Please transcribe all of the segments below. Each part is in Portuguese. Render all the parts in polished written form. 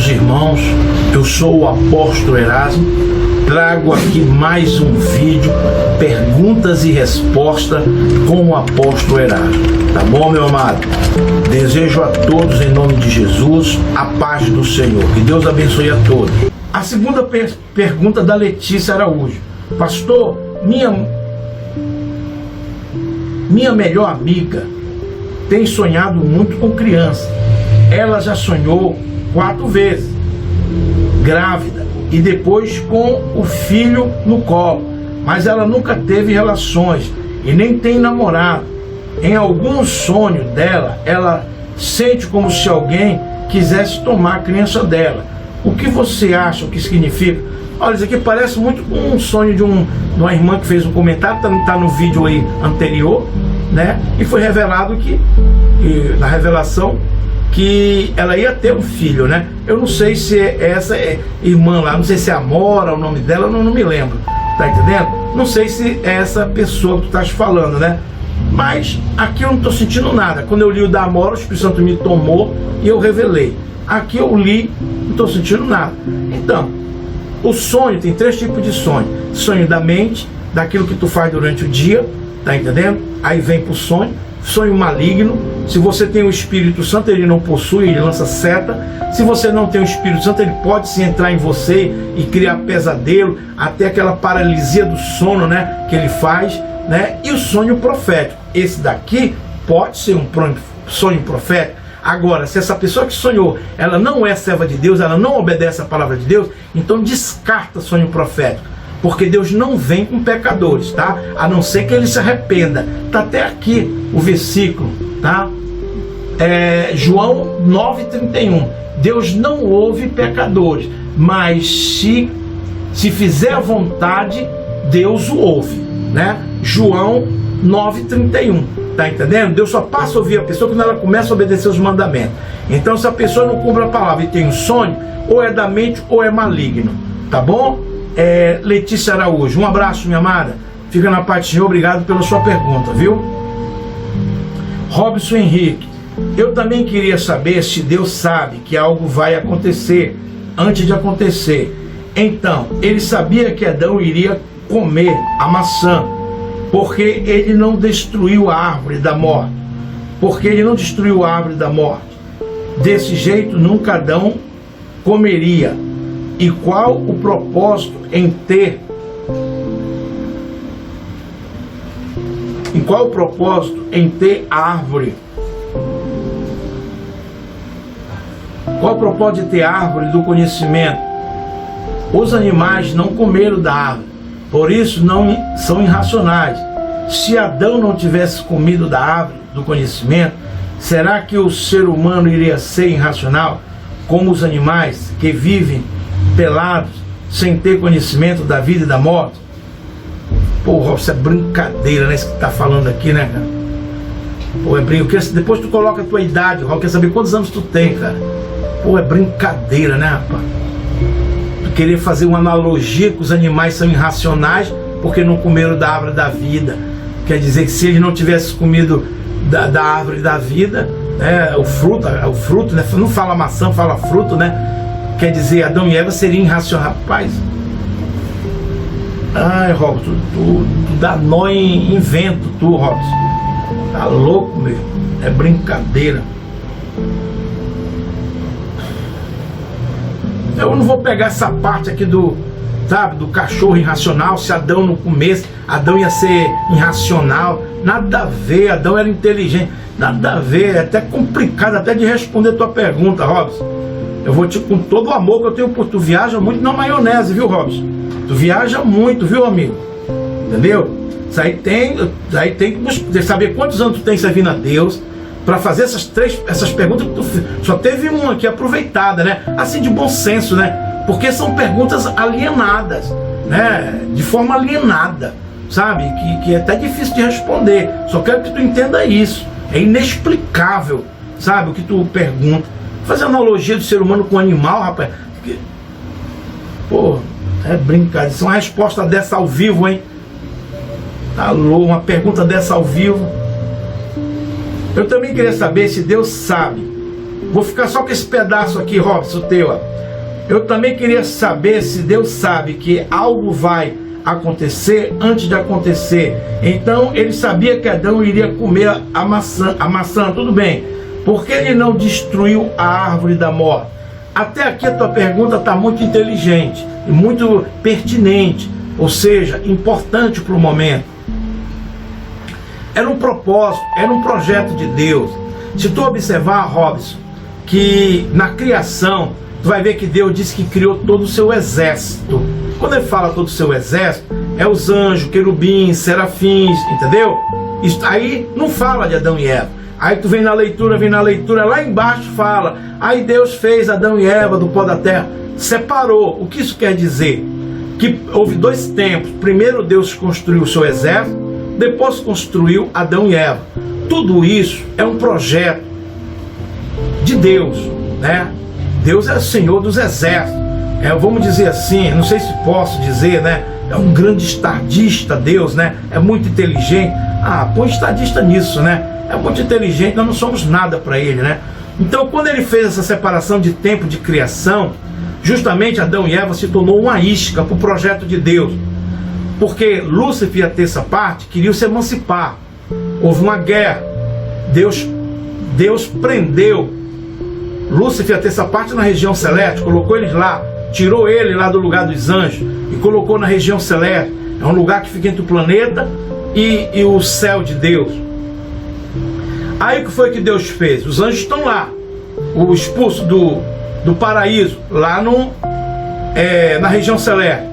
amados irmãos, eu sou o apóstolo Erasmo, trago aqui mais um vídeo, perguntas e respostas com o apóstolo Erasmo, tá bom, meu amado? Desejo a todos, em nome de Jesus, a paz do Senhor, que Deus abençoe a todos. A segunda pergunta da Letícia Araújo: pastor, minha melhor amiga tem sonhado muito com criança. Ela já sonhou 4 vezes grávida e depois com o filho no colo, mas ela nunca teve relações e nem tem namorado. Em algum sonho dela, ela sente como se alguém quisesse tomar a criança dela. O que você acha, o que significa? Olha, isso aqui parece muito com um sonho de uma irmã que fez um comentário, tá no vídeo aí anterior, né? E foi revelado na revelação, que ela ia ter um filho, né? Eu não sei se essa irmã lá, não sei se é Amora, o nome dela, eu não me lembro, tá entendendo? Não sei se é essa pessoa que tu estás falando, né? Mas aqui eu não estou sentindo nada. Quando eu li o da Amora, o Espírito Santo me tomou e eu revelei. Aqui eu li, não estou sentindo nada. Então, o sonho, tem 3 tipos de sonho. Sonho da mente, daquilo que tu faz durante o dia, tá entendendo? Aí vem pro sonho. Sonho maligno. Se você tem o Espírito Santo, ele não possui, ele lança seta. Se você não tem o Espírito Santo, ele pode se entrar em você e criar pesadelo, até aquela paralisia do sono, né, que ele faz, né? E o sonho profético, esse daqui pode ser um sonho profético. Agora, se essa pessoa que sonhou, ela não é serva de Deus, ela não obedece a palavra de Deus, então descarta sonho profético, porque Deus não vem com pecadores, tá? A não ser que ele se arrependa. Tá até aqui o versículo, tá? João 9,31. Deus não ouve pecadores, mas se fizer a vontade, Deus o ouve, né? João 9,31. Tá entendendo? Deus só passa a ouvir a pessoa quando ela começa a obedecer os mandamentos. Então, se a pessoa não cumpre a palavra e tem um sonho, ou é da mente ou é maligno, tá bom? Letícia Araújo, um abraço, minha amada, fica na paz do Senhor, obrigado pela sua pergunta, viu? Robson Henrique: eu também queria saber se Deus sabe que algo vai acontecer antes de acontecer. Então, ele sabia que Adão iria comer a maçã, porque ele não destruiu a árvore da morte. Porque ele não destruiu a árvore da morte. Desse jeito, nunca Adão comeria. E qual o propósito em ter? E qual o propósito em ter a árvore? Qual o propósito de ter a árvore do conhecimento? Os animais não comeram da árvore, por isso não são irracionais. Se Adão não tivesse comido da árvore do conhecimento, será que o ser humano iria ser irracional, como os animais que vivem pelados, sem ter conhecimento da vida e da morte? Porra, isso é brincadeira, né? Isso que tá falando aqui, né, cara? Pô, é brincadeira. Depois tu coloca a tua idade, eu quero saber quantos anos tu tem, cara. Pô, é brincadeira, né, rapaz? Tu querer fazer uma analogia que os animais são irracionais porque não comeram da árvore da vida. Quer dizer que se eles não tivessem comido da árvore da vida, né, o fruto, né? Não fala maçã, fala fruto, né? Quer dizer, Adão e Eva seriam irracionais. Rapaz, ai, Robson, tu dá nó em vento, tu, Robson. Tá louco, meu? É brincadeira. Eu não vou pegar essa parte aqui do cachorro irracional. Se Adão não comesse, Adão ia ser irracional. Nada a ver, Adão era inteligente. Nada a ver, é até complicado até de responder a tua pergunta, Robson. Eu vou com todo o amor que eu tenho por tu. Viaja muito na maionese, viu, Robson? Tu viaja muito, viu, amigo? Entendeu? Isso aí tem que saber quantos anos tu tem servindo a Deus para fazer essas perguntas que tu só teve uma aqui aproveitada, né? Assim, de bom senso, né? Porque são perguntas alienadas, né? De forma alienada, sabe? Que é até difícil de responder. Só quero que tu entenda isso. É inexplicável, sabe? O que tu pergunta. Fazer analogia do ser humano com o animal, rapaz. Pô, é brincadeira. Isso é uma resposta dessa ao vivo, hein? Tá louco, uma pergunta dessa ao vivo. Eu também queria saber se Deus sabe Vou ficar só com esse pedaço aqui, Robson, teu. Ó. Eu também queria saber se Deus sabe que algo vai acontecer antes de acontecer. Então ele sabia que Adão iria comer a maçã, tudo bem. Por que ele não destruiu a árvore da morte? Até aqui a tua pergunta está muito inteligente e muito pertinente, ou seja, importante para o momento. Era um propósito, era um projeto de Deus. Se tu observar, Robson, que na criação, tu vai ver que Deus disse que criou todo o seu exército. Quando ele fala todo o seu exército, é os anjos, querubins, serafins, entendeu? Isso aí não fala de Adão e Eva. Aí tu vem na leitura, lá embaixo fala, aí Deus fez Adão e Eva do pó da terra, separou. O que isso quer dizer? Que houve dois tempos. Primeiro Deus construiu o seu exército, depois construiu Adão e Eva. Tudo isso é um projeto de Deus, né? Deus é o Senhor dos exércitos. Vamos dizer assim, não sei se posso dizer, né? É um grande estadista Deus, né? É muito inteligente. Põe estadista nisso, né? É muito inteligente, nós não somos nada para ele, né? Então, quando ele fez essa separação de tempo de criação, justamente Adão e Eva se tornou uma isca para o projeto de Deus. Porque Lúcifer e a terça parte queriam se emancipar. Houve uma guerra. Deus prendeu Lúcifer e a terça parte na região celeste, colocou eles lá, tirou ele lá do lugar dos anjos e colocou na região celeste. É um lugar que fica entre o planeta e o céu de Deus. Aí o que foi que Deus fez? Os anjos estão lá, o expulso do paraíso, lá na região celeste.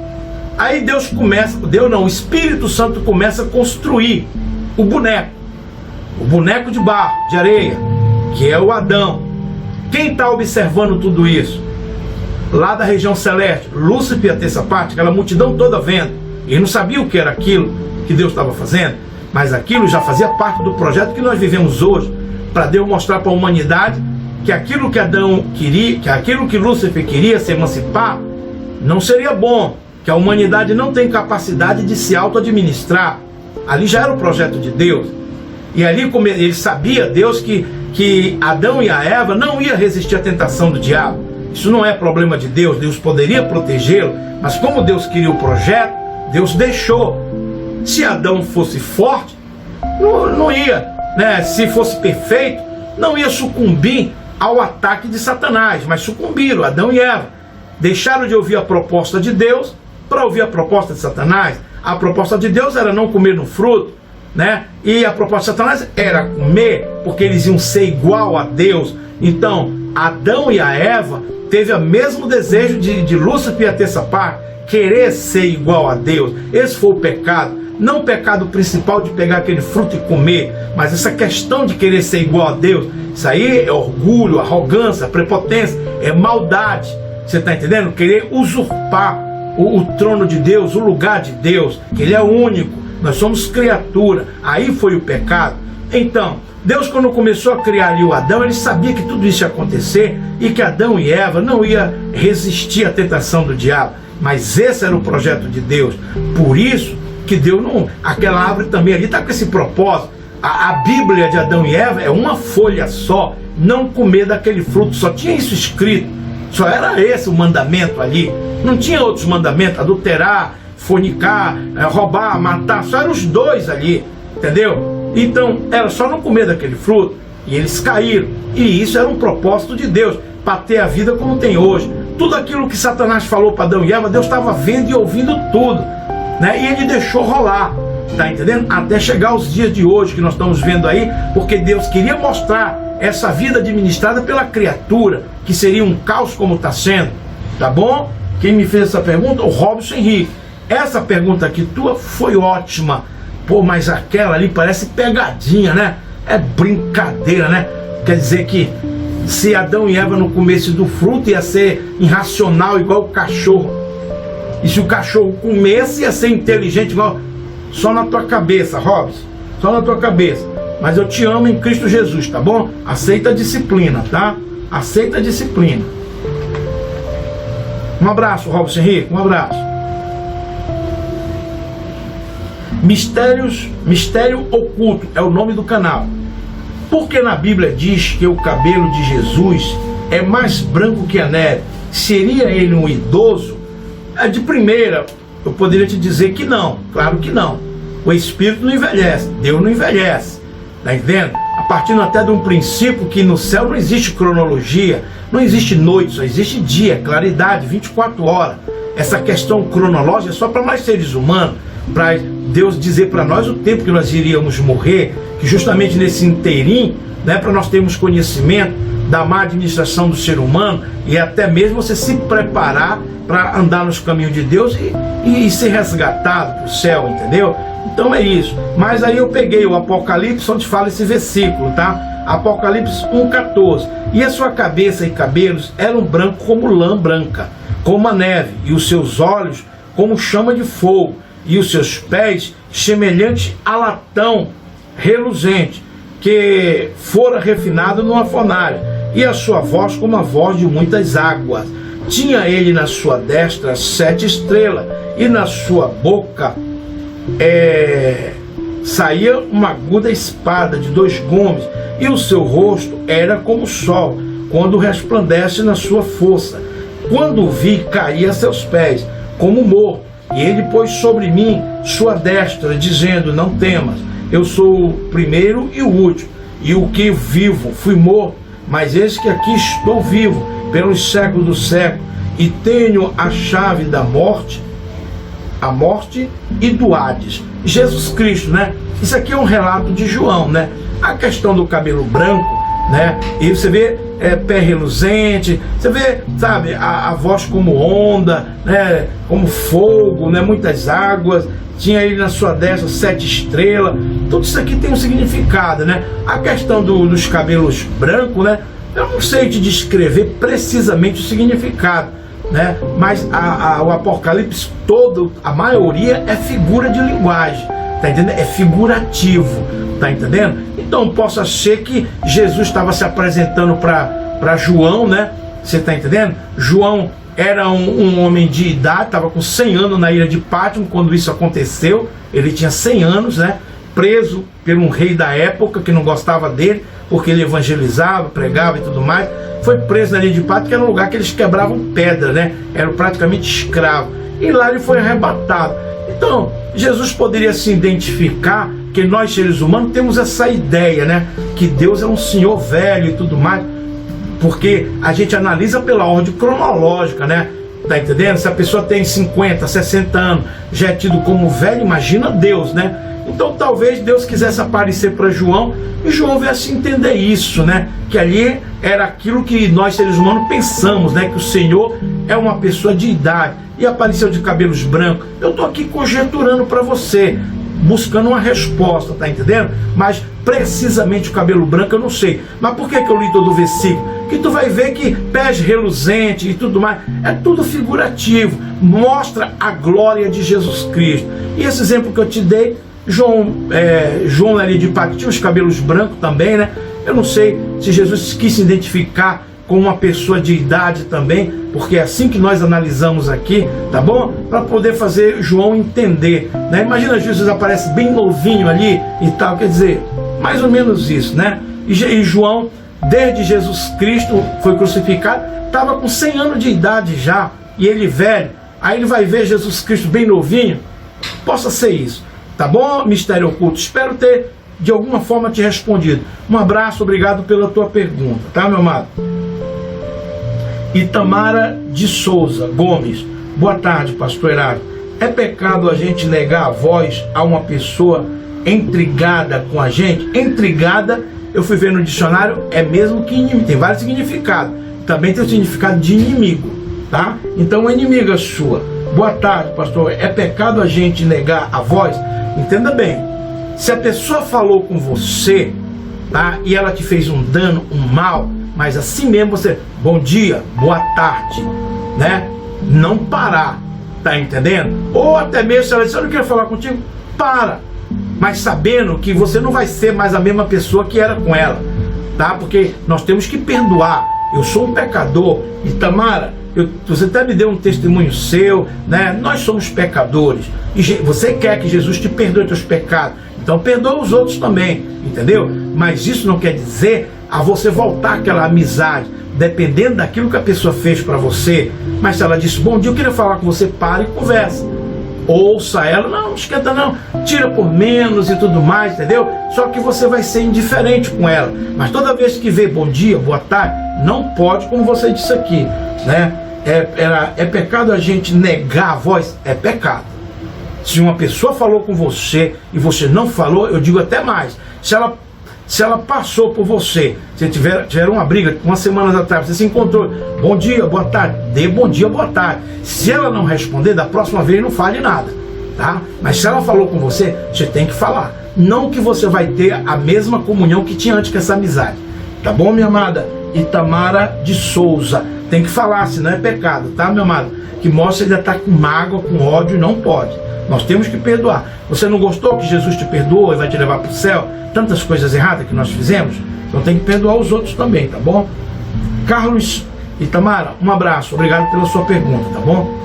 Aí o Espírito Santo começa a construir o boneco de barro, de areia, que é o Adão. Quem está observando tudo isso? Lá da região celeste, Lúcifer e a terça parte, aquela multidão toda vendo. Ele não sabia o que era aquilo que Deus estava fazendo, mas aquilo já fazia parte do projeto que nós vivemos hoje, para Deus mostrar para a humanidade que aquilo que Adão queria, que aquilo que Lúcifer queria se emancipar, não seria bom, que a humanidade não tem capacidade de se auto-administrar. Ali já era o projeto de Deus. E ali ele sabia, Deus, que Adão e a Eva não iam resistir à tentação do diabo. Isso não é problema de Deus, Deus poderia protegê-lo, mas como Deus queria o projeto, Deus deixou. Se Adão fosse forte, não ia, né? Se fosse perfeito, não ia sucumbir ao ataque de Satanás, mas sucumbiram, Adão e Eva. Deixaram de ouvir a proposta de Deus para ouvir a proposta de Satanás. A proposta de Deus era não comer no fruto, né? E a proposta de Satanás era comer, porque eles iam ser igual a Deus. Então, Adão e a Eva teve o mesmo desejo de Lúcifer e a terça parte, querer ser igual a Deus. Esse foi o pecado. Não o pecado principal de pegar aquele fruto e comer, mas essa questão de querer ser igual a Deus. Isso aí é orgulho, arrogância, prepotência, é maldade. Você está entendendo? Querer usurpar o trono de Deus, o lugar de Deus, que Ele é único, nós somos criatura. Aí foi o pecado. Então, Deus, quando começou a criar ali o Adão, Ele sabia que tudo isso ia acontecer e que Adão e Eva não iam resistir à tentação do diabo. Mas esse era o projeto de Deus. Por isso que Deus não... Aquela árvore também ali está com esse propósito. A Bíblia de Adão e Eva é uma folha só. Não comer daquele fruto, só tinha isso escrito. Só era esse o mandamento ali. Não tinha outros mandamentos, adulterar, fornicar, roubar, matar. Só eram os dois ali, entendeu? Então, era só não comer daquele fruto. E eles caíram. E isso era um propósito de Deus, para ter a vida como tem hoje. Tudo aquilo que Satanás falou para Adão e Eva, Deus estava vendo e ouvindo tudo, né? E Ele deixou rolar, tá entendendo? Até chegar os dias de hoje que nós estamos vendo aí, porque Deus queria mostrar essa vida administrada pela criatura, que seria um caos como está sendo, tá bom? Quem me fez essa pergunta? O Robson Henrique. Essa pergunta aqui tua foi ótima. Pô, mas aquela ali parece pegadinha, né? É brincadeira, né? Quer dizer que se Adão e Eva não comessem do fruto, ia ser irracional igual o cachorro. E se o cachorro comesse, ia ser inteligente igual... Só na tua cabeça, Robson. Só na tua cabeça. Mas eu te amo em Cristo Jesus, tá bom? Aceita a disciplina, tá? Aceita a disciplina. Um abraço, Robson Henrique. Um abraço. Mistério Oculto é o nome do canal. Porque na Bíblia diz que o cabelo de Jesus é mais branco que a neve. Seria ele um idoso? De primeira, eu poderia te dizer que não. Claro que não. O Espírito não envelhece, Deus não envelhece. Está entendendo? A partir até de um princípio que no céu não existe cronologia, não existe noite, só existe dia, claridade, 24 horas. Essa questão cronológica é só para nós seres humanos, para Deus dizer para nós o tempo que nós iríamos morrer, que justamente nesse inteirinho, né, para nós termos conhecimento da má administração do ser humano e até mesmo você se preparar para andar nos caminhos de Deus e ser resgatado para o céu, entendeu? Então é isso. Mas aí eu peguei o Apocalipse, onde fala esse versículo, tá? Apocalipse 1,14. E a sua cabeça e cabelos eram brancos como lã branca, como a neve, e os seus olhos como chama de fogo, e os seus pés semelhantes a latão reluzente, que fora refinado numa fornalha, e a sua voz como a voz de muitas águas. Tinha ele na sua destra 7 estrelas, e na sua boca saía uma aguda espada de 2 gumes, e o seu rosto era como o sol, quando resplandece na sua força. Quando o vi, caí a seus pés, como morto, e ele pôs sobre mim sua destra, dizendo: não temas, eu sou o primeiro e o último, e o que vivo, fui morto, mas eis que aqui estou vivo, pelos séculos do século, e tenho a chave da morte, a morte e do Hades. Jesus Cristo, né? Isso aqui é um relato de João, né? A questão do cabelo branco, né? E você vê pé reluzente, você vê, sabe, a voz como onda, né? Como fogo, né? Muitas águas. Tinha ele na sua destra 7 estrelas. Tudo isso aqui tem um significado, né? A questão dos cabelos brancos, né? Eu não sei te descrever precisamente o significado, né? Mas o Apocalipse todo, a maioria é figura de linguagem, tá entendendo? É figurativo, tá entendendo? Então possa ser que Jesus estava se apresentando para João, né? Você tá entendendo? João era um homem de idade, estava com 100 anos na ilha de Pátimo quando isso aconteceu. Ele tinha 100 anos, né? Preso por um rei da época que não gostava dele, porque ele evangelizava, pregava e tudo mais. Foi preso na ilha de Pátimo, que era um lugar que eles quebravam pedra, né? Era praticamente escravo. E lá ele foi arrebatado. Então, Jesus poderia se identificar, que nós seres humanos temos essa ideia, né? Que Deus é um senhor velho e tudo mais, porque a gente analisa pela ordem cronológica, né? Tá entendendo? Se a pessoa tem 50, 60 anos, já é tido como velho, imagina Deus, né? Então talvez Deus quisesse aparecer para João e João viesse entender isso, né? Que ali era aquilo que nós seres humanos pensamos, né? Que o Senhor é uma pessoa de idade e apareceu de cabelos brancos. Eu estou aqui conjecturando para você, buscando uma resposta, tá entendendo? Mas precisamente o cabelo branco eu não sei. Mas por que eu li todo o versículo? Que tu vai ver que pés reluzentes e tudo mais, é tudo figurativo, mostra a glória de Jesus Cristo. E esse exemplo que eu te dei, João ali de Pátimo tinha os cabelos brancos também, né? Eu não sei se Jesus quis se identificar com uma pessoa de idade também, porque é assim que nós analisamos aqui, tá bom? Para poder fazer João entender, né? Imagina Jesus aparece bem novinho ali e tal, quer dizer, mais ou menos isso, né? E João, desde Jesus Cristo foi crucificado, estava com 100 anos de idade já, e ele velho, aí ele vai ver Jesus Cristo bem novinho. Possa ser isso, tá bom, Mistério Oculto? Espero ter de alguma forma te respondido. Um abraço, obrigado pela tua pergunta, tá, meu amado? Itamara de Souza Gomes, boa tarde, pastor Herado. É pecado a gente negar a voz a uma pessoa intrigada com a gente? Intrigada, eu fui ver no dicionário, é mesmo que inimigo, tem vários significados, também tem o significado de inimigo, tá? Então, inimiga sua. Boa tarde, pastor. É pecado a gente negar a voz? Entenda bem, se a pessoa falou com você, tá? E ela te fez um dano, um mal, mas assim mesmo você, bom dia, boa tarde, né? Não parar, tá entendendo? Ou até mesmo se ela disser, eu não quero falar contigo, para, mas sabendo que você não vai ser mais a mesma pessoa que era com ela, tá? Porque nós temos que perdoar. Eu sou um pecador, e Tamara, você até me deu um testemunho seu, né? Nós somos pecadores, e você quer que Jesus te perdoe teus pecados, então perdoa os outros também, entendeu? mas isso não quer dizer a você voltar àquela amizade, dependendo daquilo que a pessoa fez para você. Mas se ela disse, bom dia, eu queria falar com você, para e conversa. Ouça ela, não esquenta não, tira por menos e tudo mais, entendeu? Só que você vai ser indiferente com ela. Mas toda vez que vê bom dia, boa tarde, não pode, como você disse aqui, né? É pecado a gente negar a voz? É pecado. Se uma pessoa falou com você e você não falou, eu digo até mais. Se ela passou por você, se tiver uma briga, umas semanas atrás, você se encontrou, bom dia, boa tarde, dê bom dia, boa tarde. Se ela não responder, da próxima vez não fale nada, tá? Mas se ela falou com você, você tem que falar. Não que você vai ter a mesma comunhão que tinha antes com essa amizade. Tá bom, minha amada? Itamara de Souza. Tem que falar, senão é pecado, tá, minha amada? Que mostra que ainda está com mágoa, com ódio, não pode. Nós temos que perdoar. Você não gostou que Jesus te perdoou e vai te levar para o céu? Tantas coisas erradas que nós fizemos? Então tem que perdoar os outros também, tá bom? Carlos Itamara, um abraço. Obrigado pela sua pergunta, tá bom?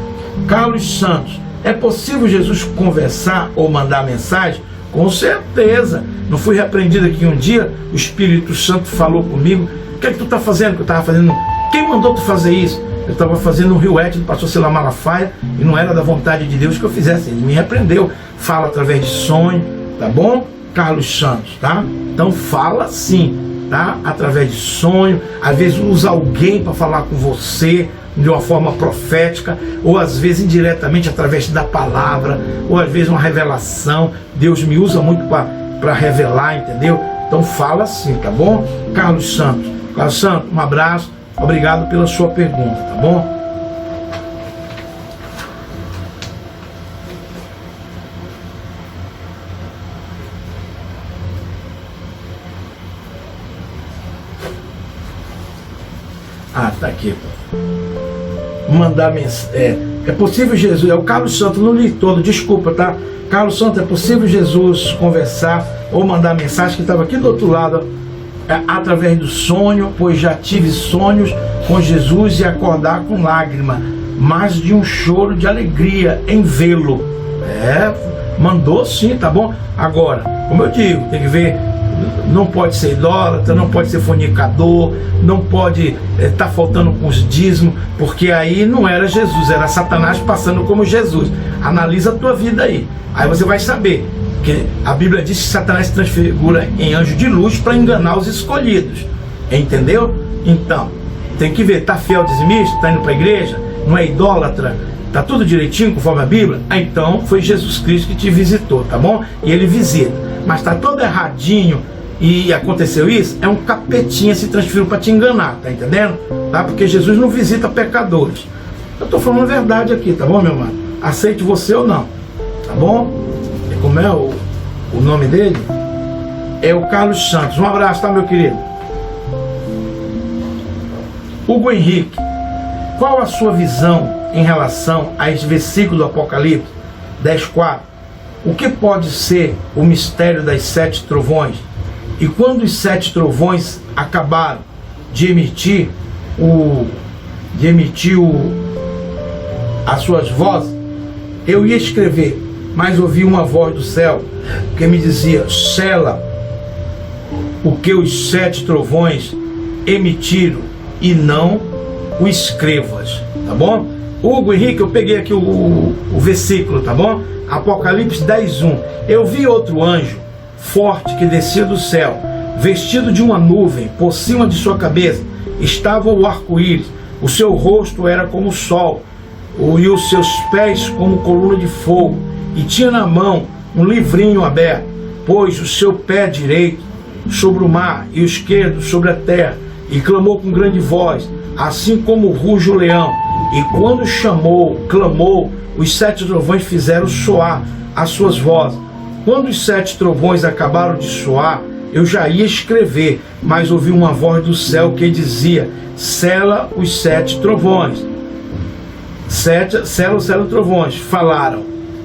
Carlos Santos, é possível Jesus conversar ou mandar mensagem? Com certeza. Não fui repreendido aqui um dia, o Espírito Santo falou comigo. O que é que tu está fazendo? Que eu estava fazendo. Quem mandou tu fazer isso? Eu estava fazendo um Rio do pastor Silas Malafaia e não era da vontade de Deus que eu fizesse. Ele me repreendeu. Fala através de sonho, tá bom? Carlos Santos, tá? Então fala sim, tá? Através de sonho. Às vezes usa alguém para falar com você de uma forma profética, ou às vezes indiretamente através da palavra, ou às vezes uma revelação. Deus me usa muito para revelar, entendeu? Então fala sim, tá bom? Carlos Santos. Carlos Santos, um abraço. Obrigado pela sua pergunta, tá bom? Ah, tá aqui. Mandar mensagem. É possível Jesus. É o Carlos Santos, não li todo, desculpa, tá? Carlos Santos, é possível Jesus conversar ou mandar mensagem, que estava aqui do outro lado, através do sonho, pois já tive sonhos com Jesus e acordar com lágrima, mas de um choro de alegria em vê-lo. Mandou sim, tá bom? Agora, como eu digo, tem que ver, não pode ser idólatra, não pode ser fornicador, não pode estar faltando com os dízimos, porque aí não era Jesus, era Satanás passando como Jesus. Analisa a tua vida aí você vai saber. Porque a Bíblia diz que Satanás se transfigura em anjo de luz para enganar os escolhidos. Entendeu? Então, tem que ver, está fiel dizimista, está indo para a igreja, não é idólatra, está tudo direitinho conforme a Bíblia? Então foi Jesus Cristo que te visitou, tá bom? E ele visita. Mas está todo erradinho e aconteceu isso, é um capetinha se transferiu para te enganar, tá entendendo? Tá? Porque Jesus não visita pecadores. Eu estou falando a verdade aqui, tá bom, meu irmão? Aceite você ou não, tá bom? Como é o nome dele? É o Carlos Santos. Um abraço, tá, meu querido? Hugo Henrique, qual a sua visão em relação a esse versículo do Apocalipse 10:4? O que pode ser o mistério das 7 trovões? E quando os 7 trovões acabaram de emitir as suas vozes, eu ia escrever, mas ouvi uma voz do céu que me dizia: sela o que os 7 trovões emitiram e não o escrevas, tá bom? Hugo Henrique, eu peguei aqui o versículo, tá bom? Apocalipse 10:1. Eu vi outro anjo forte que descia do céu, vestido de uma nuvem, por cima de sua cabeça estava o arco-íris, o seu rosto era como o sol, e os seus pés como coluna de fogo, e tinha na mão um livrinho aberto, pôs o seu pé direito sobre o mar e o esquerdo sobre a terra, e clamou com grande voz, assim como ruge o leão. E quando clamou, os 7 trovões fizeram soar as suas vozes. Quando os 7 trovões acabaram de soar, eu já ia escrever, mas ouvi uma voz do céu que dizia: sela os 7 trovões. Sela os 7 trovões. Falaram,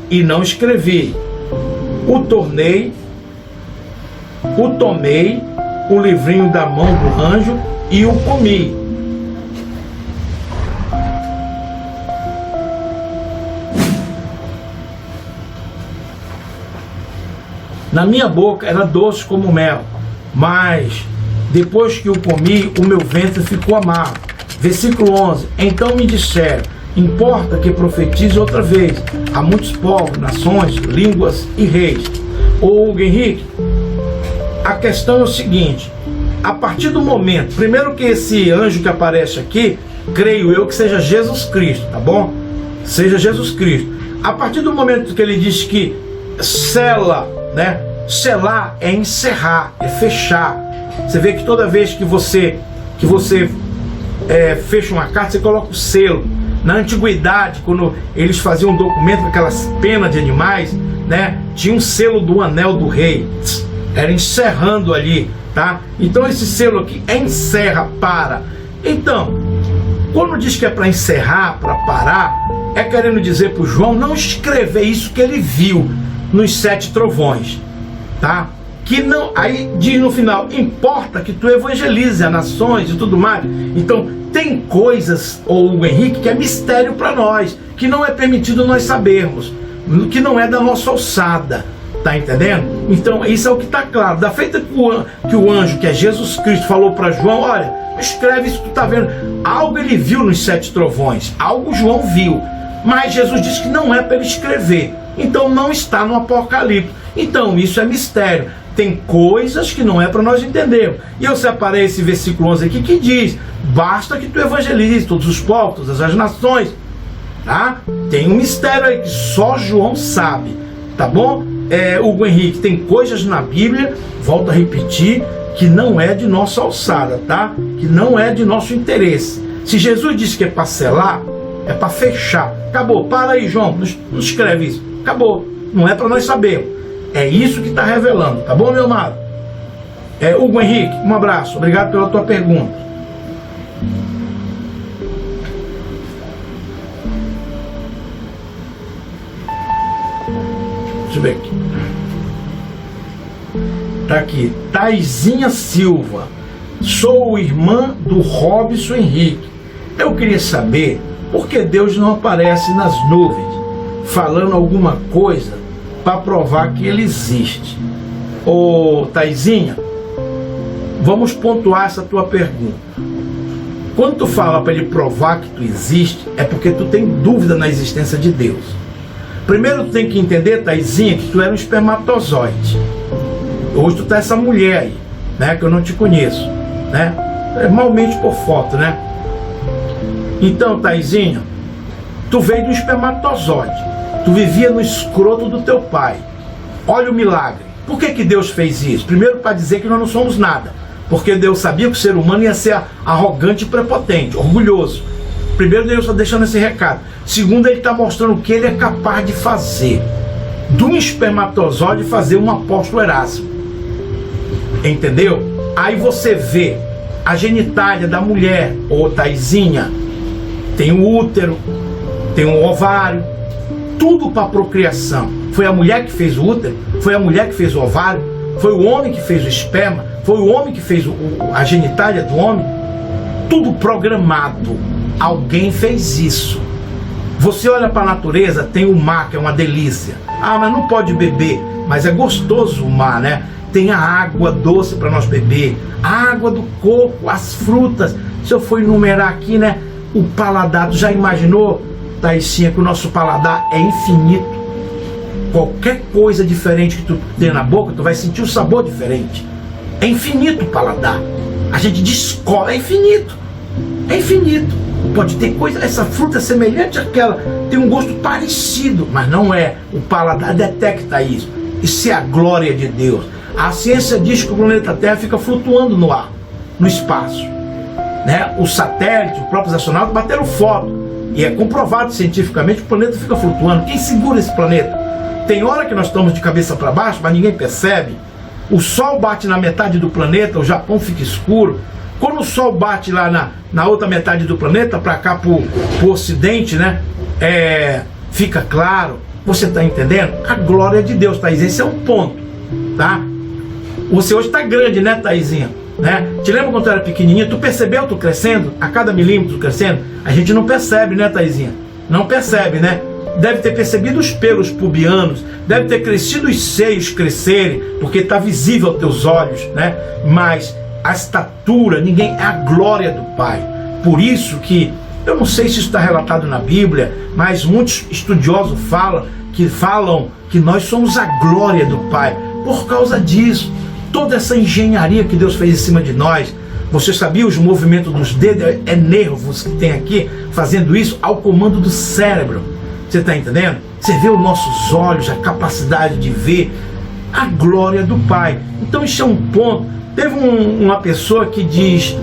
e não escrevi. Tomei o livrinho da mão do anjo e o comi. Na minha boca era doce como mel, mas depois que o comi, o meu ventre ficou amargo. Versículo 11, então me disseram, importa que profetize outra vez a muitos povos, nações, línguas e reis. Ô Hugo Henrique, a questão é o seguinte, a partir do momento, primeiro que esse anjo que aparece aqui, creio eu que seja Jesus Cristo, tá bom? Seja Jesus Cristo. A partir do momento que ele diz que sela, né? Selar é encerrar, é fechar. Você vê que toda vez que você fecha uma carta, você coloca o selo. Na antiguidade, quando eles faziam um documento com aquelas penas de animais, né? Tinha um selo do anel do rei. Era encerrando ali, tá? Então esse selo aqui encerra, para. Então, quando diz que é para encerrar, para parar, é querendo dizer para o João não escrever isso que ele viu nos 7 trovões, tá? Que não, aí diz no final, importa que tu evangelize as nações e tudo mais. Então tem coisas, ou Henrique, que é mistério para nós, que não é permitido nós sabermos, que não é da nossa alçada, tá entendendo? Então isso é o que está claro. Da feita que o anjo, que é Jesus Cristo, falou para João, olha, escreve isso que tu está vendo. Algo ele viu nos 7 trovões, algo João viu, mas Jesus disse que não é para ele escrever. Então não está no Apocalipse. Então isso é mistério. Tem coisas que não é para nós entendermos. E eu separei esse versículo 11 aqui que diz, basta que tu evangelize todos os povos, todas as nações, tá? Tem um mistério aí que só João sabe, tá bom? Hugo Henrique, tem coisas na Bíblia, volto a repetir, que não é de nossa alçada, tá? Que não é de nosso interesse. Se Jesus disse que é para selar, é para fechar. Acabou, para aí, João, não escreve isso. Acabou, não é para nós sabermos. É isso que está revelando, tá bom, meu amado? Hugo Henrique, um abraço, obrigado pela tua pergunta. Deixa eu ver aqui. Tá aqui, Taizinha Silva, sou irmã do Robson Henrique. Eu queria saber por que Deus não aparece nas nuvens, falando alguma coisa para provar que ele existe. Ô Taizinha, vamos pontuar essa tua pergunta. Quando tu fala para ele provar que tu existe, é porque tu tem dúvida na existência de Deus. Primeiro tu tem que entender, Taizinha, que tu era um espermatozoide. Hoje tu tá essa mulher aí, né, que eu não te conheço, né? Malmente por foto, né? Então, Taizinha, tu veio do espermatozoide. Tu vivia no escroto do teu pai. Olha o milagre. Por que Deus fez isso? Primeiro, para dizer que nós não somos nada. Porque Deus sabia que o ser humano ia ser arrogante e prepotente, orgulhoso. Primeiro, Deus está deixando esse recado. Segundo, ele está mostrando o que ele é capaz de fazer. De um espermatozoide fazer um apóstolo Erasmo. Entendeu? Aí você vê a genitália da mulher, ou Taizinha, tem o útero, tem o ovário, tudo para procriação. Foi a mulher que fez o útero, foi a mulher que fez o ovário, foi o homem que fez o esperma, foi o homem que fez a genitália do homem. Tudo programado. Alguém fez isso. Você olha para a natureza, tem o mar, que é uma delícia. Ah, mas não pode beber. Mas é gostoso o mar, né? Tem a água doce para nós beber, a água do coco, as frutas. Se eu for enumerar aqui, né? O paladar, tu já imaginou, Taicinha, que o nosso paladar é infinito? Qualquer coisa diferente que tu tem na boca, tu vai sentir um sabor diferente. É infinito o paladar. A gente descobre, é infinito. É infinito. Pode ter coisa, essa fruta é semelhante àquela, tem um gosto parecido, mas não é. O paladar detecta isso. Isso é a glória de Deus. A ciência diz que o planeta Terra fica flutuando no ar, no espaço, né? O satélite, os próprios astronautas bateram foto, e é comprovado cientificamente que o planeta fica flutuando. Quem segura esse planeta? Tem hora que nós estamos de cabeça para baixo, mas ninguém percebe. O Sol bate na metade do planeta, o Japão fica escuro. Quando o Sol bate lá na outra metade do planeta, para cá, pro Ocidente, né? Fica claro. Você está entendendo? A glória de Deus, Thaís. Esse é um ponto, tá? Você hoje está grande, né, Taizinha? Né? Te lembra quando tu era pequenininha? Tu percebeu tu crescendo? A cada milímetro crescendo? A gente não percebe, né, Taizinha? Não percebe, né? deve ter percebido os pelos pubianos, deve ter crescido os seios crescerem, porque está visível aos teus olhos, né? Mas a estatura, ninguém é a glória do Pai. Por isso que, eu não sei se isso está relatado na Bíblia, mas muitos estudiosos falam que nós somos a glória do Pai. Por causa disso, toda essa engenharia que Deus fez em cima de nós. Você sabia os movimentos dos dedos? É nervos que tem aqui fazendo isso ao comando do cérebro. Você está entendendo? Você vê os nossos olhos, a capacidade de ver a glória do Pai. Então isso é um ponto. Teve uma pessoa que diz,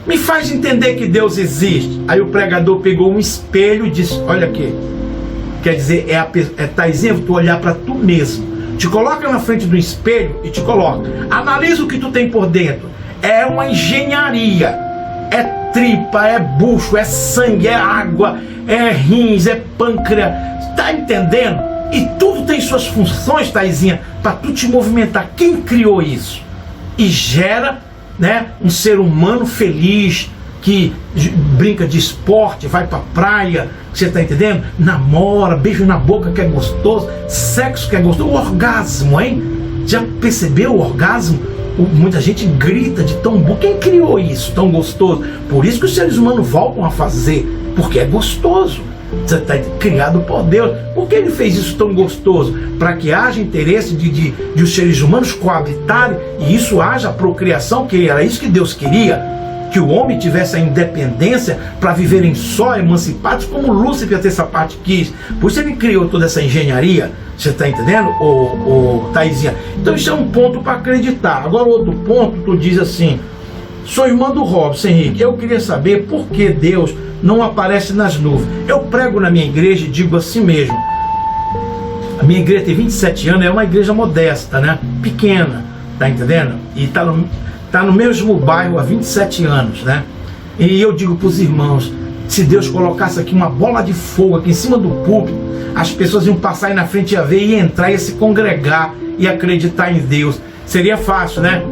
me faz entender que Deus existe. Aí o pregador pegou um espelho e disse, olha aqui, quer dizer, Taizinha, tu olhar para tu mesmo. Te coloca na frente do espelho e te coloca. Analisa o que tu tem por dentro. É uma engenharia. É tripa, é bucho, é sangue, é água, é rins, é pâncreas. Tá entendendo? E tudo tem suas funções, Taizinha, para tu te movimentar. Quem criou isso? E gera, né, um ser humano feliz, que brinca de esporte, vai pra praia, você está entendendo? Namora, beijo na boca que é gostoso, sexo que é gostoso, o orgasmo, hein? Já percebeu o orgasmo? Muita gente grita de tão bom. Quem criou isso tão gostoso? Por isso que os seres humanos voltam a fazer, porque é gostoso. Você está criado por Deus. Por que ele fez isso tão gostoso? Para que haja interesse de os seres humanos coabitarem e isso haja procriação, que era isso que Deus queria. Que o homem tivesse a independência para viverem só, emancipados, como Lúcifer essa parte quis. Por isso ele criou toda essa engenharia. Você está entendendo, Taizinha? Então isso é um ponto para acreditar. Agora outro ponto, tu diz assim, sou irmã do Robson, Henrique, eu queria saber por que Deus não aparece nas nuvens. Eu prego na minha igreja e digo assim mesmo. A minha igreja tem 27 anos, é uma igreja modesta, né? Pequena, tá entendendo? E está no mesmo bairro há 27 anos, né? E eu digo para os irmãos, se Deus colocasse aqui uma bola de fogo aqui em cima do púlpito, as pessoas iam passar aí na frente, ia ver, ia entrar, ia se congregar e acreditar em Deus. Seria fácil, né?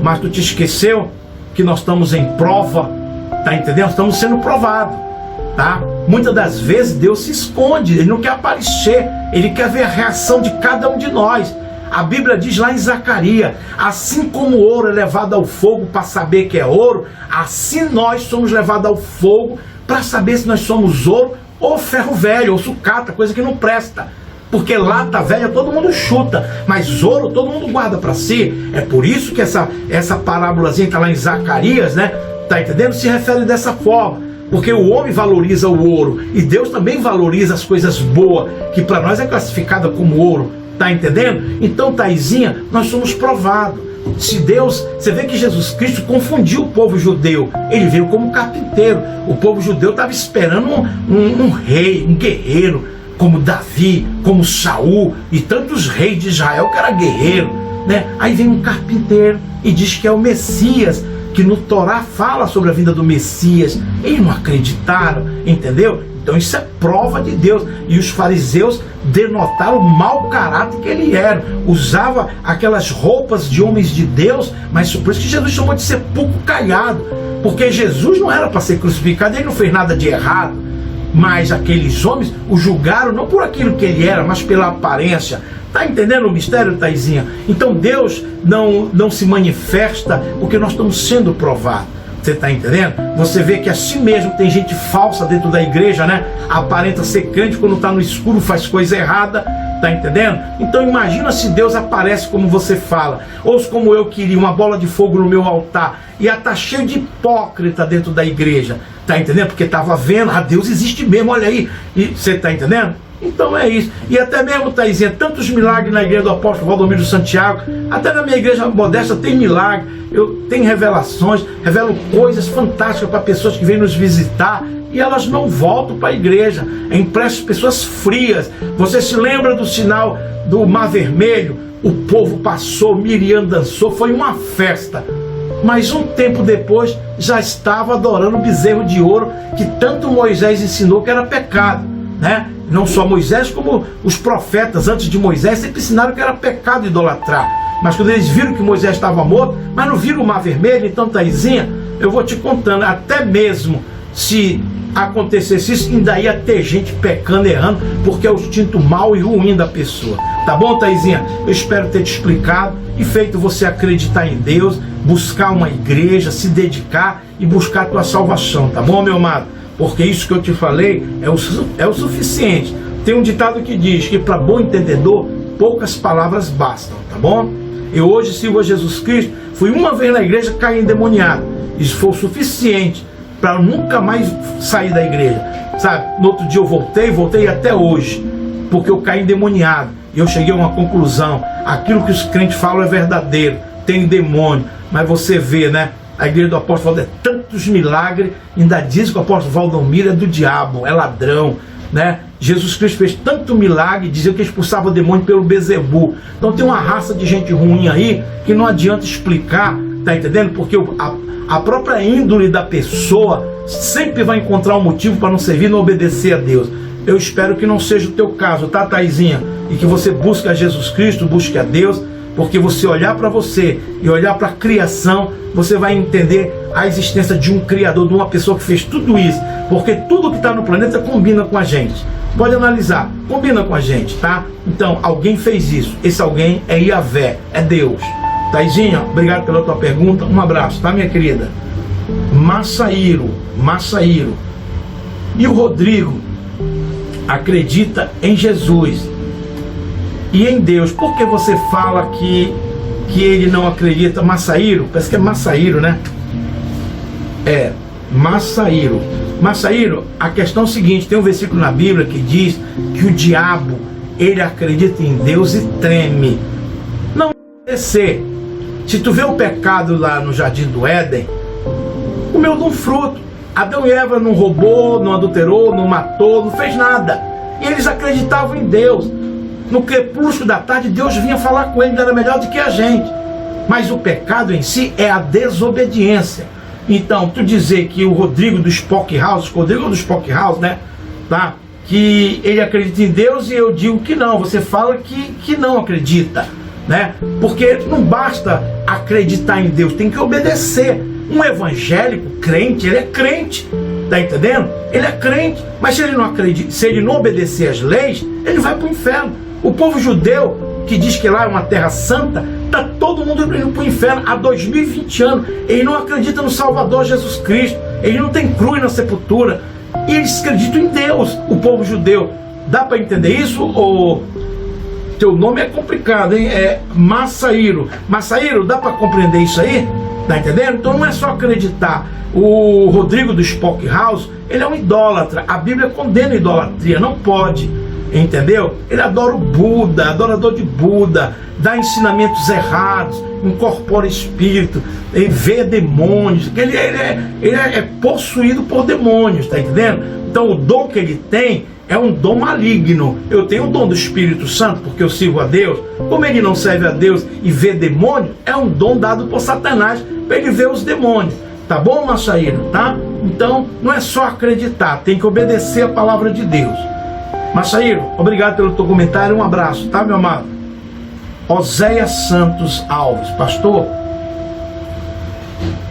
Mas tu te esqueceu que nós estamos em prova, tá entendendo? Estamos sendo provados, tá? Muitas das vezes Deus se esconde, Ele não quer aparecer, Ele quer ver a reação de cada um de nós. A Bíblia diz lá em Zacarias, assim como o ouro é levado ao fogo para saber que é ouro, assim nós somos levados ao fogo para saber se nós somos ouro ou ferro velho, ou sucata, coisa que não presta. Porque lata velha todo mundo chuta, mas ouro todo mundo guarda para si. É por isso que essa parábolazinha que está lá em Zacarias, né? Tá entendendo? Se refere dessa forma. Porque o homem valoriza o ouro e Deus também valoriza as coisas boas, que para nós é classificada como ouro. Tá entendendo? Então, Taizinha, nós somos provados. Se Deus, você vê que Jesus Cristo confundiu o povo judeu. Ele veio como carpinteiro. O povo judeu estava esperando um rei, um guerreiro, como Davi, como Saul e tantos reis de Israel que era guerreiro, né? Aí vem um carpinteiro e diz que é o Messias, que no Torá fala sobre a vinda do Messias. Eles não acreditaram, entendeu? Então isso é prova de Deus. E os fariseus denotaram o mau caráter que ele era. Usava aquelas roupas de homens de Deus, mas por isso que Jesus chamou de sepulcro caiado. Porque Jesus não era para ser crucificado, ele não fez nada de errado. Mas aqueles homens o julgaram não por aquilo que ele era, mas pela aparência. Está entendendo o mistério, Taizinha? Então Deus não se manifesta porque nós estamos sendo provados. Você está entendendo? Você vê que assim mesmo tem gente falsa dentro da igreja, né? Aparenta ser crente, quando está no escuro faz coisa errada. Está entendendo? Então imagina se Deus aparece como você fala, ou como eu queria, uma bola de fogo no meu altar, e ia estar cheio de hipócrita dentro da igreja. Está entendendo? Porque estava vendo, Deus existe mesmo, olha aí. E você está entendendo? Então é isso. E até mesmo, Taizinha, tantos milagres na igreja do apóstolo Valdomiro Santiago, até na minha igreja modesta tem milagre. Eu tenho revelações, revelo coisas fantásticas para pessoas que vêm nos visitar e elas não voltam para a igreja. É impresso pessoas frias. Você se lembra do sinal do Mar Vermelho? O povo passou, Miriam dançou, foi uma festa. Mas um tempo depois já estava adorando o bezerro de ouro que tanto Moisés ensinou que era pecado, né? Não só Moisés, como os profetas antes de Moisés sempre ensinaram que era pecado idolatrar. Mas quando eles viram que Moisés estava morto, mas não viram o Mar Vermelho, então, Taizinha, eu vou te contando, até mesmo se acontecesse isso, ainda ia ter gente pecando, errando, porque é o instinto mau e ruim da pessoa. Tá bom, Thaizinha? Eu espero ter te explicado e feito você acreditar em Deus, buscar uma igreja, se dedicar e buscar a tua salvação, tá bom, meu amado? Porque isso que eu te falei é o suficiente. Tem um ditado que diz que para bom entendedor, poucas palavras bastam, tá bom? Eu hoje sirvo a Jesus Cristo, fui uma vez na igreja, caí endemoniado. Isso foi o suficiente para nunca mais sair da igreja, sabe? No outro dia eu voltei até hoje, porque eu caí endemoniado. E eu cheguei a uma conclusão: aquilo que os crentes falam é verdadeiro, tem demônio. Mas você vê, né? A igreja do apóstolo Valdomiro é tantos milagres, ainda diz que o apóstolo Valdomiro é do diabo, é ladrão, né? Jesus Cristo fez tanto milagre, dizia que expulsava o demônio pelo Bezebu. Então tem uma raça de gente ruim aí que não adianta explicar, tá entendendo? Porque a própria índole da pessoa sempre vai encontrar um motivo para não servir e não obedecer a Deus. Eu espero que não seja o teu caso, tá, Thaizinha? E que você busque a Jesus Cristo, busque a Deus, porque você olhar para você e olhar para a criação, você vai entender a existência de um Criador, de uma pessoa que fez tudo isso, porque tudo que está no planeta combina com a gente. Pode analisar, combina com a gente, tá? Então, alguém fez isso, esse alguém é Yahvé, é Deus. Thaizinha, obrigado pela tua pergunta, um abraço, tá, minha querida? Massaíro. E o Rodrigo acredita em Jesus e em Deus. Por que você fala que ele não acredita? Massaíro, parece que é Massaíro, né? É, Massaíro. Massaíro, a questão é o seguinte: tem um versículo na Bíblia que diz que o diabo, ele acredita em Deus e treme. Não vai ser. Se tu vê o pecado lá no Jardim do Éden, comeu de um fruto. Adão e Eva não roubou, não adulterou, não matou, não fez nada. E eles acreditavam em Deus. No crepúsculo da tarde, Deus vinha falar com eles, era melhor do que a gente. Mas o pecado em si é a desobediência. Então, tu dizer que o Rodrigo do Spock House, né? Tá? Que ele acredita em Deus, e eu digo que não. Você fala que não acredita, né? Porque não basta acreditar em Deus, tem que obedecer. Um evangélico crente, ele é crente, tá entendendo? Ele é crente, mas se ele não acredita, se ele não obedecer às leis, ele vai para o inferno. O povo judeu, que diz que lá é uma terra santa, tá todo mundo indo para o inferno há 2020 anos. Ele não acredita no Salvador Jesus Cristo, ele não tem cruz na sepultura, e eles acreditam em Deus, o povo judeu. Dá para entender isso? Ou teu nome é complicado, hein? É Massaíro. Massaíro, dá para compreender isso aí? Tá entendendo? Então não é só acreditar. O Rodrigo do Spock House, ele é um idólatra. A Bíblia condena a idolatria, não pode. Entendeu? Ele adora o Buda, adorador de Buda, dá ensinamentos errados, incorpora espírito, ele vê demônios. Ele é possuído por demônios, tá entendendo? Então o dom que ele tem é um dom maligno. Eu tenho o dom do Espírito Santo porque eu sirvo a Deus. Como ele não serve a Deus e vê demônio, é um dom dado por Satanás para ele ver os demônios. Tá bom, Massaíro? Tá? Então, não é só acreditar, tem que obedecer a palavra de Deus. Massaíro, obrigado pelo teu comentário, um abraço, tá, meu amado? Oséias Santos Alves, pastor,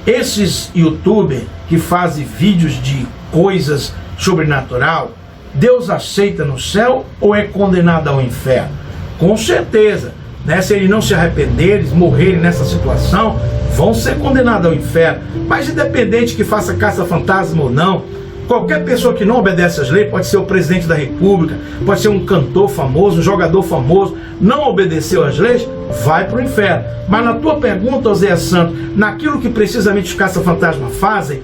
esses youtubers que fazem vídeos de coisas sobrenatural, Deus aceita no céu ou é condenado ao inferno? Com certeza, né? Se eles não se arrependerem, morrerem nessa situação, vão ser condenados ao inferno. Mas independente que faça caça-fantasma ou não, qualquer pessoa que não obedece às leis, pode ser o presidente da república, pode ser um cantor famoso, um jogador famoso, não obedeceu às leis, vai para o inferno. Mas na tua pergunta, Oséias Santos, naquilo que precisamente os caça-fantasma fazem,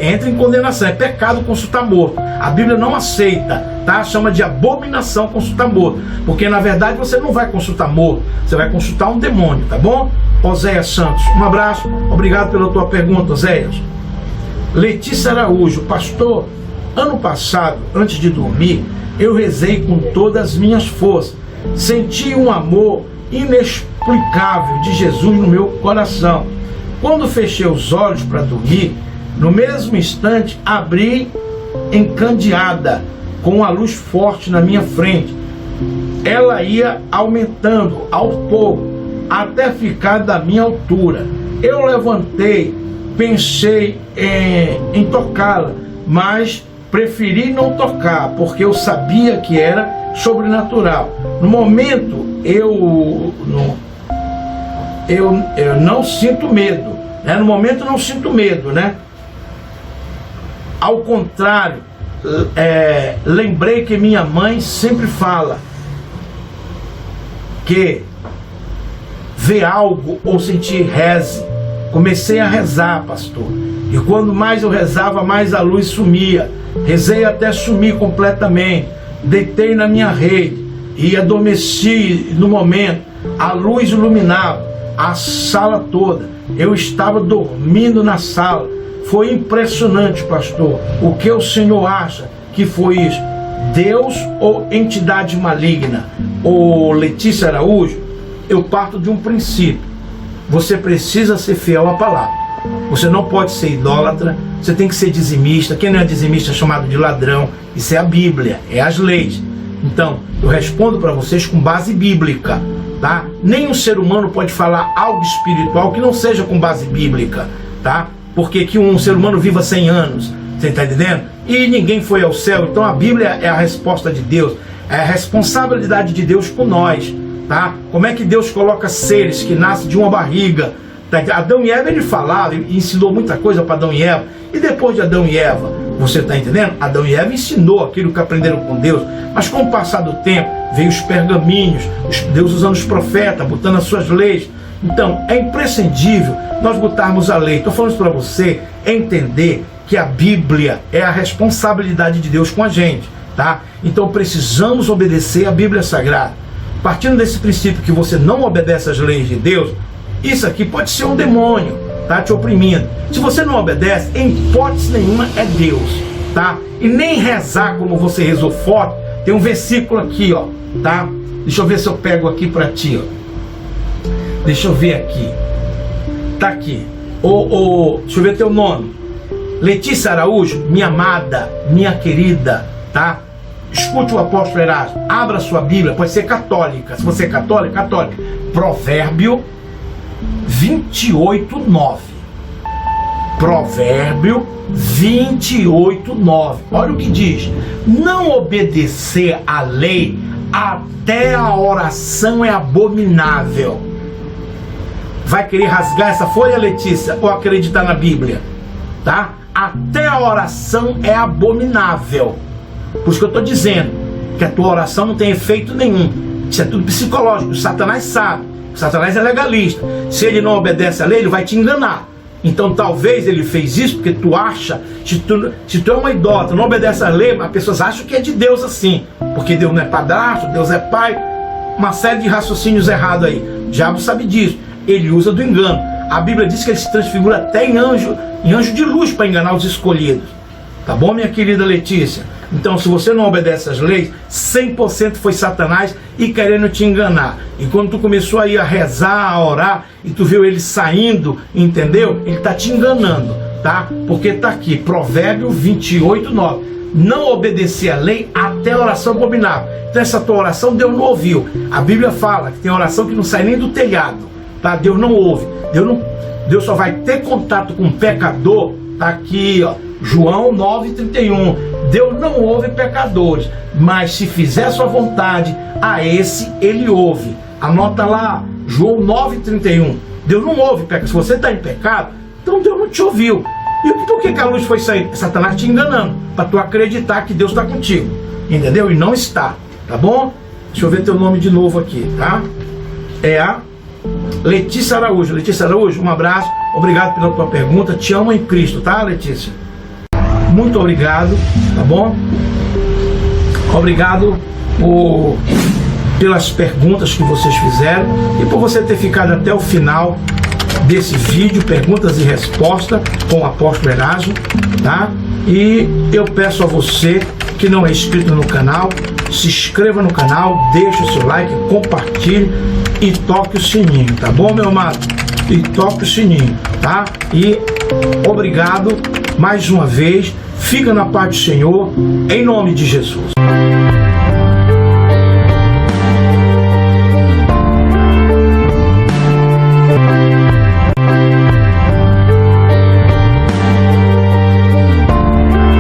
entra em condenação, é pecado consultar morto. A Bíblia não aceita, tá? Chama de abominação consultar morto, porque na verdade você não vai consultar morto, você vai consultar um demônio, tá bom? Oséias Santos, um abraço, obrigado pela tua pergunta, Oséias. Letícia Araújo, pastor, ano passado, antes de dormir, eu rezei com todas as minhas forças, senti um amor inexplicável de Jesus no meu coração. Quando fechei os olhos para dormir, no mesmo instante abri encandeada, com uma luz forte na minha frente. Ela ia aumentando ao pouco, até ficar da minha altura. Eu levantei, pensei em tocá-la, mas preferi não tocar, porque eu sabia que era sobrenatural. No momento, eu não sinto medo, né? No momento, não sinto medo, né? Ao contrário, lembrei que minha mãe sempre fala que vê algo ou sentir, reze. Comecei a rezar, pastor, e quando mais eu rezava, mais a luz sumia. Rezei até sumir completamente. Deitei na minha rede e adormeci. No momento, a luz iluminava a sala toda. Eu estava dormindo na sala. Foi impressionante, pastor. O que o senhor acha que foi isso? Deus ou entidade maligna? Ô Letícia Araújo, eu parto de um princípio. Você precisa ser fiel à palavra. Você não pode ser idólatra, você tem que ser dizimista. Quem não é dizimista é chamado de ladrão. Isso é a Bíblia, é as leis. Então, eu respondo para vocês com base bíblica, tá? Nenhum ser humano pode falar algo espiritual que não seja com base bíblica, tá? Porque que um ser humano viva 100 anos, você está entendendo? E ninguém foi ao céu. Então a Bíblia é a resposta de Deus, é a responsabilidade de Deus com nós, tá? Como é que Deus coloca seres que nascem de uma barriga? Adão e Eva, ele falava e ensinou muita coisa para Adão e Eva. E depois de Adão e Eva, você está entendendo? Adão e Eva ensinou aquilo que aprenderam com Deus. Mas com o passar do tempo, veio os pergaminhos, Deus usando os profetas, botando as suas leis. Então, é imprescindível nós botarmos a lei. Estou falando isso para você entender que a Bíblia é a responsabilidade de Deus com a gente, tá? Então, precisamos obedecer a Bíblia Sagrada. Partindo desse princípio que você não obedece às leis de Deus, isso aqui pode ser um demônio, tá? Te oprimindo. Se você não obedece, em hipótese nenhuma é Deus, tá? E nem rezar como você rezou forte. Tem um versículo aqui, ó, tá? Deixa eu ver se eu pego aqui para ti, ó. Deixa eu ver aqui. Tá aqui. Deixa eu ver teu nome. Letícia Araújo, minha amada, minha querida, tá? Escute o apóstolo Erasmo. Abra sua Bíblia, pode ser católica. Se você é católica, católica. Provérbio 28:9. Provérbio 28:9. Olha o que diz: não obedecer à lei até a oração é abominável. Vai querer rasgar essa folha, Letícia, ou acreditar na Bíblia? Tá? Até a oração é abominável. Por isso que eu estou dizendo que a tua oração não tem efeito nenhum. Isso é tudo psicológico. O Satanás sabe. O Satanás é legalista. Se ele não obedece à lei, ele vai te enganar. Então talvez ele fez isso porque tu acha, se tu é uma idólatra, não obedece à lei, as pessoas acham que é de Deus assim. Porque Deus não é padrasto, Deus é pai. Uma série de raciocínios errados aí. O diabo sabe disso. Ele usa do engano. A Bíblia diz que ele se transfigura até em anjo de luz para enganar os escolhidos. Tá bom, minha querida Letícia? Então, se você não obedece às leis, 100% foi Satanás e querendo te enganar. E quando tu começou aí a rezar, a orar, e tu viu ele saindo, entendeu? Ele está te enganando, tá? Porque está aqui, Provérbio 28:9. Não obedecer à lei até a oração abominável. Então essa tua oração Deus não ouviu. A Bíblia fala que tem oração que não sai nem do telhado, tá? Deus não ouve. Deus só vai ter contato com o pecador. Tá aqui, ó, João 9:31. Deus não ouve pecadores, mas se fizer sua vontade, a esse ele ouve. Anota lá, João 9:31. Deus não ouve pecado. Se você está em pecado, então Deus não te ouviu. E por que a luz foi sair? Satanás te enganando, para tu acreditar que Deus está contigo, entendeu? E não está, tá bom? Deixa eu ver teu nome de novo aqui, tá? É a Letícia Araújo. Letícia Araújo, um abraço, obrigado pela tua pergunta, te amo em Cristo, tá, Letícia? Muito obrigado, tá bom? Obrigado pelas perguntas que vocês fizeram e por você ter ficado até o final desse vídeo, perguntas e respostas com o apóstolo Erasmo, tá? E eu peço a você que não é inscrito no canal, se inscreva no canal, deixe o seu like, compartilhe e toque o sininho, tá bom, meu amado? E toque o sininho, tá? E obrigado mais uma vez, fica na paz do Senhor, em nome de Jesus.